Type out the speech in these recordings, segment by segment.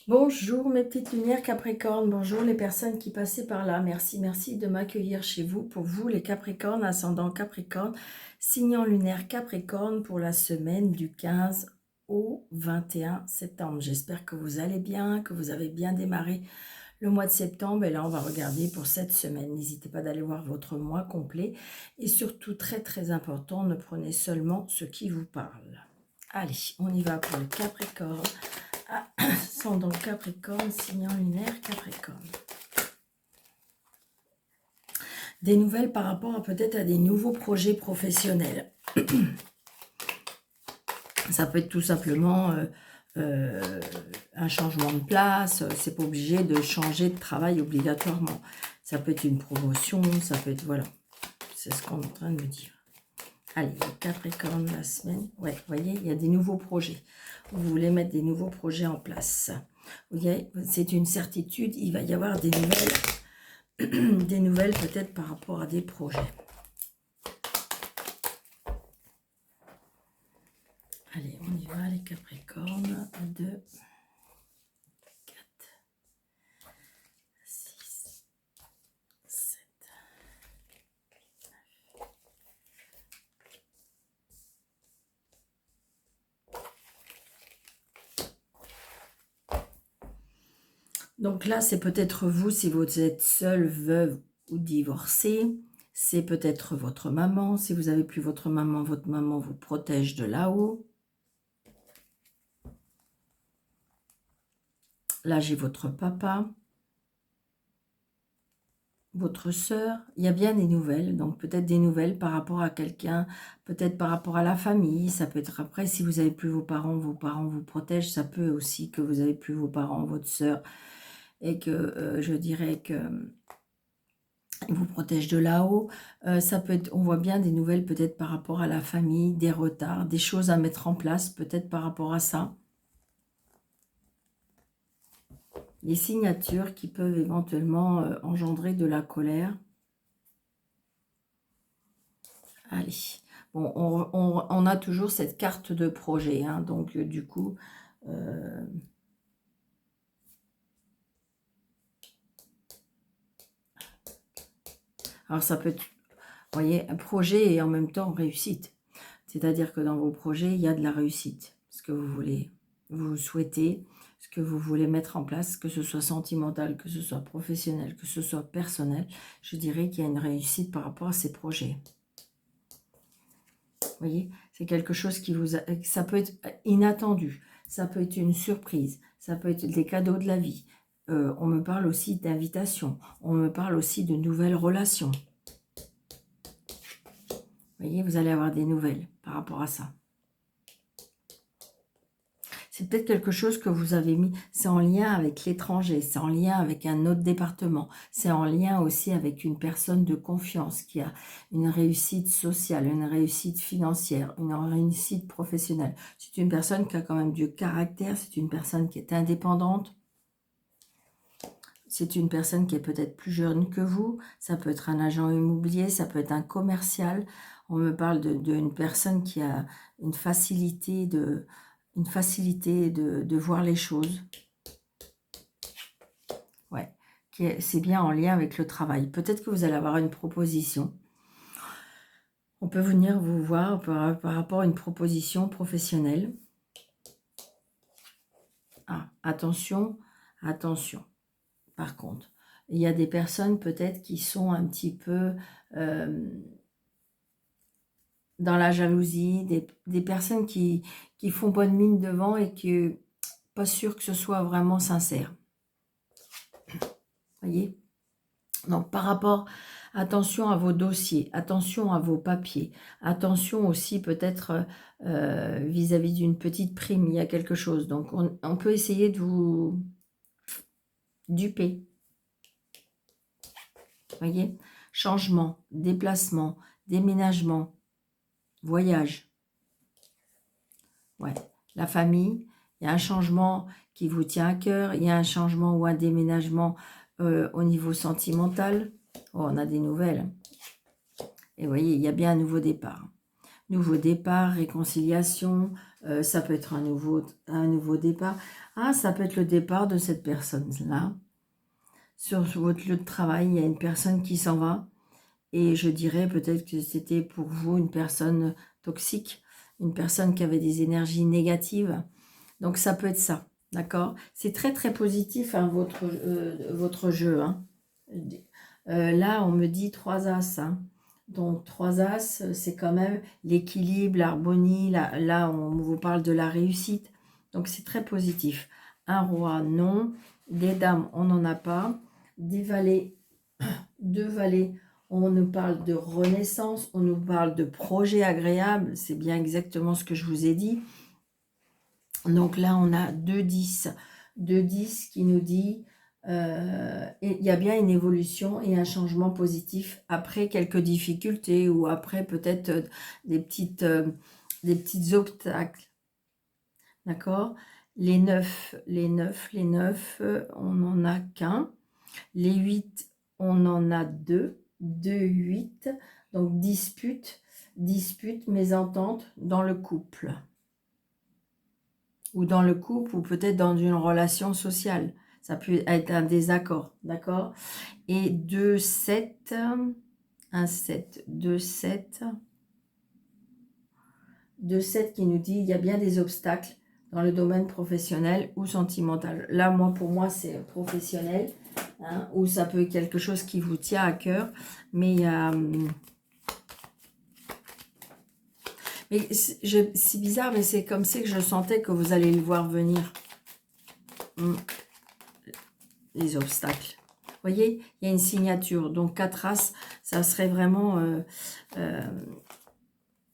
Bonjour mes petites lumières Capricorne, bonjour les personnes qui passaient par là. Merci de m'accueillir chez vous. Pour vous les Capricornes, ascendant Capricorne, signant lunaire Capricorne pour la semaine du 15 au 21 septembre. J'espère que vous allez bien, que vous avez bien démarré le mois de septembre. Et là, on va regarder pour cette semaine. N'hésitez pas d'aller voir votre mois complet. Et surtout, très important, ne prenez seulement ce qui vous parle. Allez, on y va pour le Capricorne. Ascendant Capricorne, signant lunaire Capricorne. Des nouvelles par rapport peut-être à des nouveaux projets professionnels. Ça peut être tout simplement un changement de place. C'est pas obligé de changer de travail obligatoirement. Ça peut être une promotion, ça peut être... Voilà, c'est ce qu'on est en train de me dire. Allez, Capricorne, la semaine. Ouais, vous voyez, il y a des nouveaux projets. Vous voulez mettre des nouveaux projets en place. Vous voyez, c'est une certitude. Il va y avoir des nouvelles, des nouvelles peut-être par rapport à des projets. Allez, on y va, les Capricornes. 2, 4, 6, 7. Donc là, c'est peut-être vous, si vous êtes seul, veuve ou divorcé. C'est peut-être votre maman. Si vous n'avez plus votre maman vous protège de là-haut. Là, j'ai votre papa, votre sœur. Il y a bien des nouvelles. Donc, peut-être des nouvelles par rapport à quelqu'un, peut-être par rapport à la famille. Ça peut être après, si vous n'avez plus vos parents vous protègent. Ça peut aussi que vous n'avez plus vos parents, votre sœur. Et que je dirais que ils vous protègent de là-haut. Ça peut être, on voit bien des nouvelles peut-être par rapport à la famille, des retards, des choses à mettre en place, peut-être par rapport à ça. Des signatures qui peuvent éventuellement engendrer de la colère. Allez, bon, on a toujours cette carte de projet, hein, donc du coup... alors ça peut être, vous voyez, un projet et en même temps réussite. C'est-à-dire que dans vos projets, il y a de la réussite. Ce que vous voulez, vous souhaitez, ce que vous voulez mettre en place, que ce soit sentimental, que ce soit professionnel, que ce soit personnel, je dirais qu'il y a une réussite par rapport à ces projets. Vous voyez, c'est quelque chose qui vous... ça peut être inattendu, ça peut être une surprise, ça peut être des cadeaux de la vie. On me parle aussi d'invitation, on me parle aussi de nouvelles relations. Vous voyez, vous allez avoir des nouvelles par rapport à ça. C'est peut-être quelque chose que vous avez mis, c'est en lien avec l'étranger, c'est en lien avec un autre département, c'est en lien aussi avec une personne de confiance qui a une réussite sociale, une réussite financière, une réussite professionnelle. C'est une personne qui a quand même du caractère, c'est une personne qui est indépendante. C'est une personne qui est peut-être plus jeune que vous, ça peut être un agent immobilier, ça peut être un commercial. On me parle d'une personne qui a une facilité de voir les choses. Ouais, c'est bien en lien avec le travail. Peut-être que vous allez avoir une proposition. On peut venir vous voir par rapport à une proposition professionnelle. Ah, attention. Par contre, il y a des personnes peut-être qui sont un petit peu dans la jalousie, des personnes qui font bonne mine devant et qui pas sûr que ce soit vraiment sincère. Voyez? Donc, par rapport, attention à vos dossiers, attention à vos papiers, attention aussi peut-être vis-à-vis d'une petite prime, il y a quelque chose. Donc, on peut essayer de vous duper. Voyez? Changement, déplacement, déménagement, voyage. Ouais, la famille, il y a un changement qui vous tient à cœur, il y a un changement ou un déménagement au niveau sentimental. Oh, on a des nouvelles. Et vous voyez, il y a bien un nouveau départ. Nouveau départ, réconciliation, Ça peut être un nouveau départ. Ah, ça peut être le départ de cette personne-là. Sur votre lieu de travail, il y a une personne qui s'en va. Et je dirais peut-être que c'était pour vous une personne toxique, une personne qui avait des énergies négatives. Donc ça peut être ça, d'accord? C'est très très positif hein, votre jeu. Hein. Là, on me dit 3 As. Hein. Donc 3 As, c'est quand même l'équilibre, l'harmonie. Là, on vous parle de la réussite. Donc c'est très positif. Un roi, non. Des dames, on n'en a pas. Des valets, 2 valets. On nous parle de renaissance, on nous parle de projets agréables. C'est bien exactement ce que je vous ai dit. Donc là, on a 2-10. 2-10 qui nous dit il y a bien une évolution et un changement positif après quelques difficultés ou après peut-être des petits obstacles. D'accord? Les 9, on n'en a qu'un. Les 8, on en a 2. 2, 8. Donc dispute, mésentente dans le couple. Ou dans le couple, ou peut-être dans une relation sociale. Ça peut être un désaccord, d'accord? Et 2, 7, 1, 7, 2, 7. 2, 7 qui nous dit il y a bien des obstacles dans le domaine professionnel ou sentimental. Là, pour moi, c'est professionnel, hein, ou ça peut être quelque chose qui vous tient à cœur, mais il y a... Mais c'est bizarre, mais c'est comme si que je sentais que vous allez le voir venir. Les obstacles. Vous voyez, il y a une signature. Donc, 4 As, ça serait vraiment...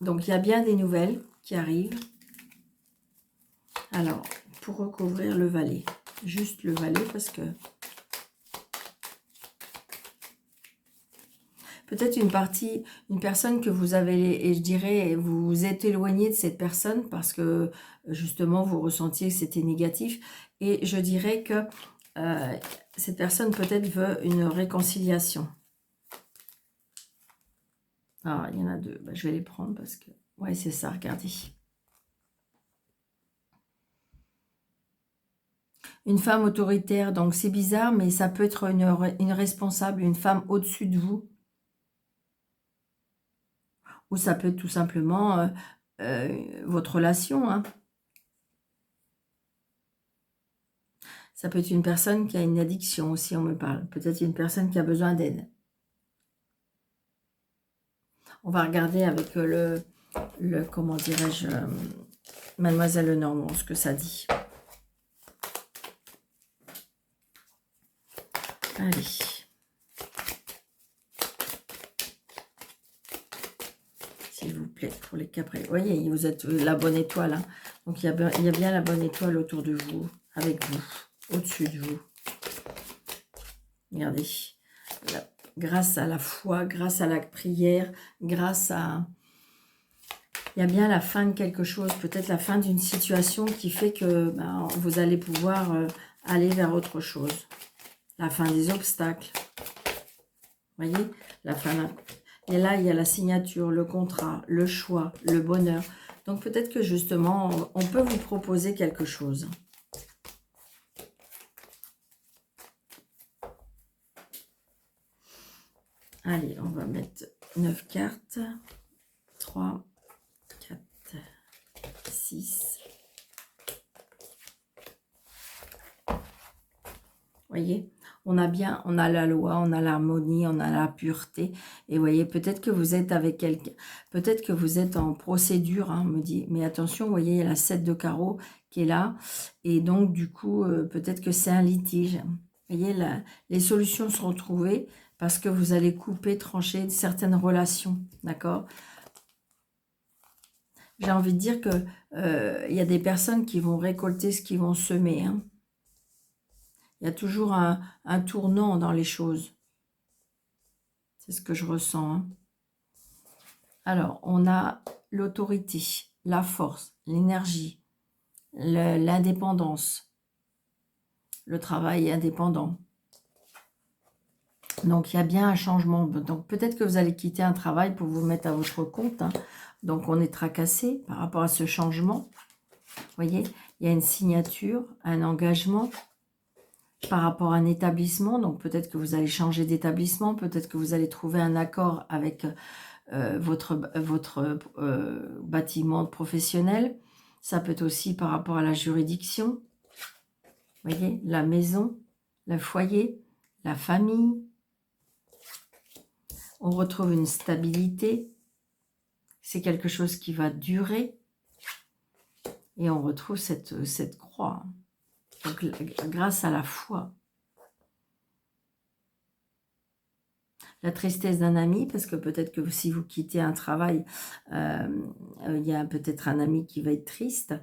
donc, il y a bien des nouvelles qui arrivent. Alors, pour recouvrir le valet. Juste le valet parce que... Peut-être une personne que vous avez, et je dirais, vous vous êtes éloigné de cette personne parce que, justement, vous ressentiez que c'était négatif. Et je dirais que cette personne peut-être veut une réconciliation. Ah, il y en a 2. Je vais les prendre parce que... Ouais, c'est ça, regardez. Une femme autoritaire, donc c'est bizarre, mais ça peut être une responsable, une femme au-dessus de vous. Ou ça peut être tout simplement votre relation. Hein. Ça peut être une personne qui a une addiction aussi, on me parle. Peut-être une personne qui a besoin d'aide. On va regarder avec comment dirais-je, Mademoiselle Lenormand, ce que ça dit. Allez. S'il vous plaît, pour les caprés. Vous voyez, vous êtes la bonne étoile. Hein. Donc, il y a bien la bonne étoile autour de vous, avec vous, au-dessus de vous. Regardez. Grâce à la foi, grâce à la prière, grâce à... Il y a bien la fin de quelque chose, peut-être la fin d'une situation qui fait que vous allez pouvoir aller vers autre chose. La fin des obstacles. Vous voyez, la fin. Et là, il y a la signature, le contrat, le choix, le bonheur. Donc peut-être que justement, on peut vous proposer quelque chose. Allez, on va mettre 9 cartes. 3, 4, 6. Voyez, on a la loi, on a l'harmonie, on a la pureté. Et voyez, peut-être que vous êtes avec quelqu'un, peut-être que vous êtes en procédure, hein, on me dit. Mais attention, vous voyez, il y a la 7 de carreau qui est là. Et donc, du coup, peut-être que c'est un litige. Vous voyez, les solutions seront trouvées parce que vous allez couper, trancher certaines relations. D'accord ? J'ai envie de dire que il y a des personnes qui vont récolter ce qu'ils vont semer, hein. Il y a toujours un tournant dans les choses. C'est ce que je ressens. Hein. Alors, on a l'autorité, la force, l'énergie, l'indépendance, le travail indépendant. Donc, il y a bien un changement. Donc, peut-être que vous allez quitter un travail pour vous mettre à votre compte. Hein. Donc, on est tracassé par rapport à ce changement. voyez, il y a une signature, un engagement par rapport à un établissement. Donc, peut-être que vous allez changer d'établissement. Peut-être que vous allez trouver un accord avec votre bâtiment professionnel. Ça peut être aussi par rapport à la juridiction. Vous voyez, la maison, le foyer, la famille. On retrouve une stabilité. C'est quelque chose qui va durer. Et on retrouve cette croix. Donc, grâce à la foi. La tristesse d'un ami, parce que peut-être que si vous quittez un travail, il y a peut-être un ami qui va être triste.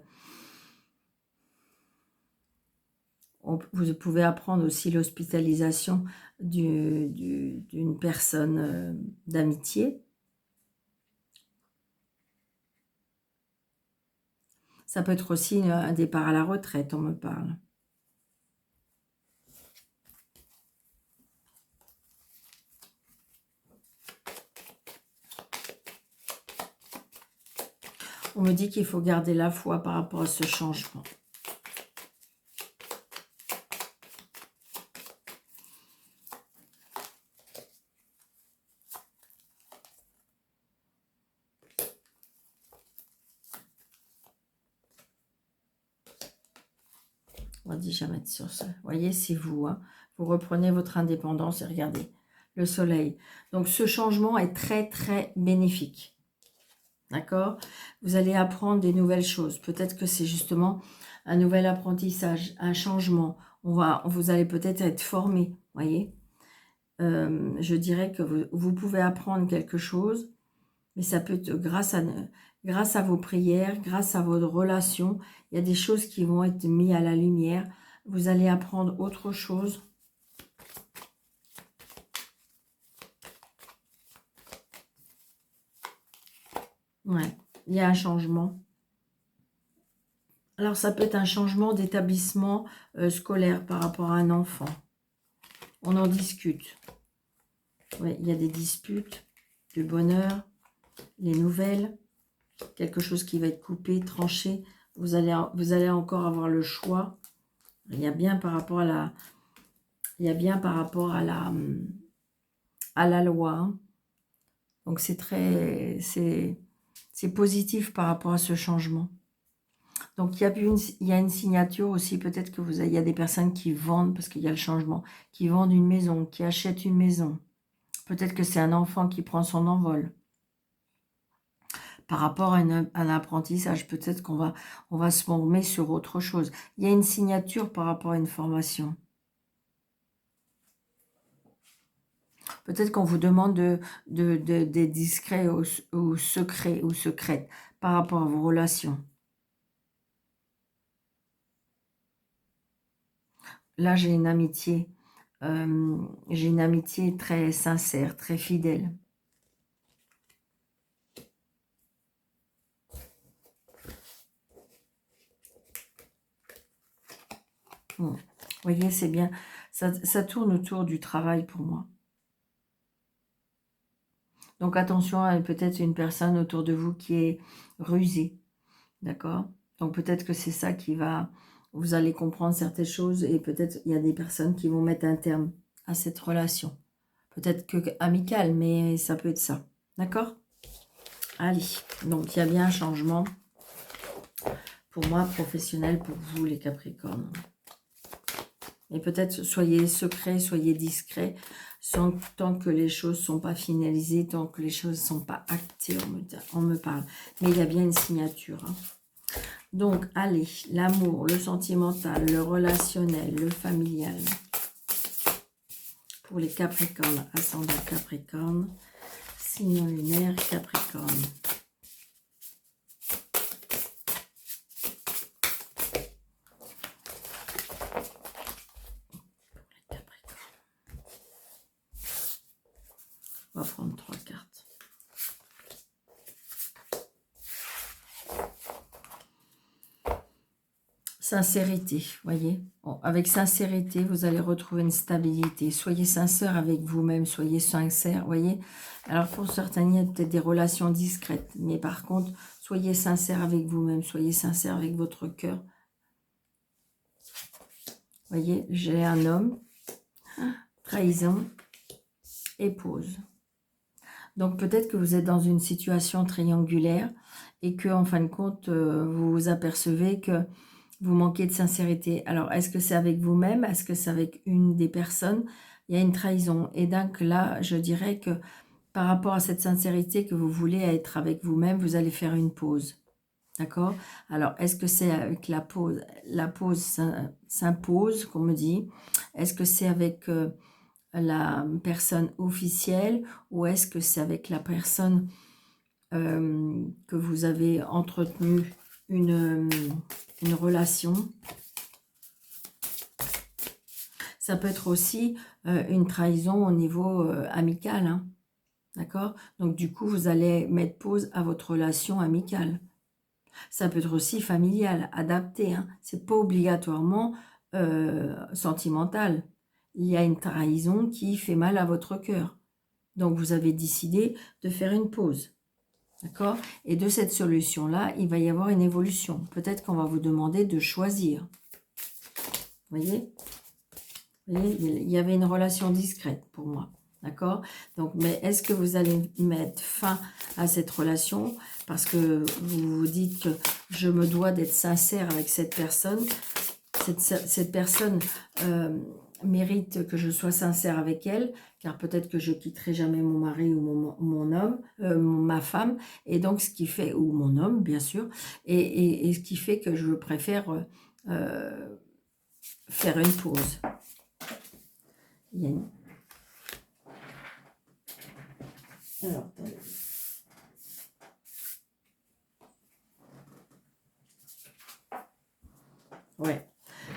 Vous pouvez apprendre aussi l'hospitalisation d'une personne d'amitié. Ça peut être aussi un départ à la retraite, on me parle. On me dit qu'il faut garder la foi par rapport à ce changement. On va déjà mettre sur ça. Vous voyez, c'est vous. Hein. Vous reprenez votre indépendance et regardez, le soleil. Donc, ce changement est très, très bénéfique. D'accord? Vous allez apprendre des nouvelles choses. Peut-être que c'est justement un nouvel apprentissage, un changement. Vous allez peut-être être formé, voyez? Je dirais que vous pouvez apprendre quelque chose, mais ça peut être grâce à vos prières, grâce à vos relations. Il y a des choses qui vont être mises à la lumière. Vous allez apprendre autre chose. Ouais, il y a un changement. Alors, ça peut être un changement d'établissement scolaire par rapport à un enfant. On en discute. Ouais, il y a des disputes, du bonheur, les nouvelles, quelque chose qui va être coupé, tranché. Vous allez encore avoir le choix. Il y a bien par rapport à la loi. Hein. Donc, c'est positif par rapport à ce changement. Donc, il y a une signature aussi. Peut-être que il y a des personnes qui vendent, parce qu'il y a le changement, qui vendent une maison, qui achètent une maison. Peut-être que c'est un enfant qui prend son envol. Par rapport à un apprentissage, peut-être on va se former sur autre chose. Il y a une signature par rapport à une formation. Peut-être qu'on vous demande d'être discret ou secret ou secrète par rapport à vos relations. Là, j'ai une amitié très sincère, très fidèle. Vous voyez, c'est bien. Ça tourne autour du travail pour moi. Donc, attention à peut-être une personne autour de vous qui est rusée. D'accord? Donc, peut-être que c'est ça qui va... Vous allez comprendre certaines choses et peut-être il y a des personnes qui vont mettre un terme à cette relation. Peut-être que amicale, mais ça peut être ça. D'accord? Allez, donc il y a bien un changement pour moi, professionnel, pour vous les Capricornes. Et peut-être soyez secrets, soyez discrets, tant que les choses ne sont pas finalisées, tant que les choses ne sont pas actées, on me parle. Mais il y a bien une signature. Hein. Donc, allez, l'amour, le sentimental, le relationnel, le familial. Pour les Capricornes, ascendant Capricorne, signe lunaire Capricorne. On va prendre 3 cartes. Sincérité, voyez. Bon, avec sincérité, vous allez retrouver une stabilité. Soyez sincère avec vous-même, soyez sincère, voyez. Alors pour certains, il y a peut-être des relations discrètes, mais par contre, Soyez sincère avec vous-même, soyez sincère avec votre cœur. Voyez, j'ai un homme, trahison, épouse. Donc peut-être que vous êtes dans une situation triangulaire et que en fin de compte, vous vous apercevez que vous manquez de sincérité. Alors, est-ce que c'est avec vous-même? Est-ce que c'est avec une des personnes? Il y a une trahison. Et donc là, je dirais que par rapport à cette sincérité que vous voulez être avec vous-même, vous allez faire une pause. D'accord? Alors, est-ce que c'est avec la pause? La pause s'impose, qu'on me dit. Est-ce que c'est avec la personne officielle ou est-ce que c'est avec la personne que vous avez entretenu une relation? Ça peut être aussi une trahison au niveau amical, hein, d'accord? Donc du coup, vous allez mettre pause à votre relation amicale. Ça peut être aussi familial, adapté, hein. C'est pas obligatoirement sentimental. Il y a une trahison qui fait mal à votre cœur. Donc vous avez décidé de faire une pause. D'accord? Et de cette solution-là, il va y avoir une évolution. Peut-être qu'on va vous demander de choisir. Vous voyez? Il y avait une relation discrète pour moi. D'accord? Donc, mais est-ce que vous allez mettre fin à cette relation? Parce que vous vous dites que je me dois d'être sincère avec cette personne. Cette personne mérite que je sois sincère avec elle, car peut-être que je quitterai jamais mon mari ou mon homme, ma femme, et donc ce qui fait, ou mon homme bien sûr, et ce qui fait que je préfère faire une pause. Il y a une... Alors, attendez. Ouais.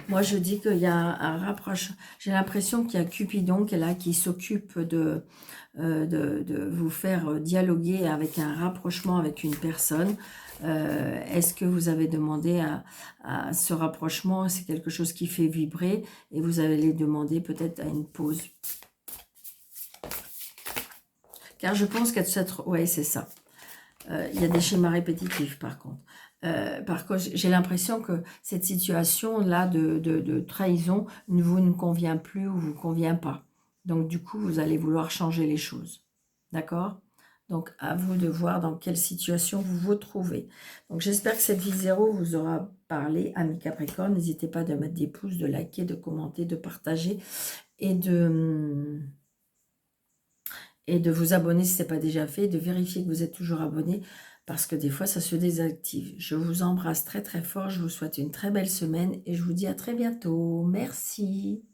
Moi, je dis qu'il y a un rapprochement. J'ai l'impression qu'il y a Cupidon qui est là, qui s'occupe de vous faire dialoguer avec un rapprochement avec une personne. Est-ce que vous avez demandé à ce rapprochement? C'est quelque chose qui fait vibrer et vous allez demander peut-être à une pause. Car je pense qu'à cette... Ouais, c'est ça. Il y a des schémas répétitifs par contre. Par contre, j'ai l'impression que cette situation-là de trahison ne vous convient plus ou vous convient pas. Donc, du coup, vous allez vouloir changer les choses. D'accord? Donc, à vous de voir dans quelle situation vous vous trouvez. Donc, j'espère que cette vidéo vous aura parlé, amis Capricorne. N'hésitez pas à mettre des pouces, de liker, de commenter, de partager et de vous abonner si ce n'est pas déjà fait, de vérifier que vous êtes toujours abonné parce que des fois ça se désactive. Je vous embrasse très très fort, je vous souhaite une très belle semaine et je vous dis à très bientôt. Merci.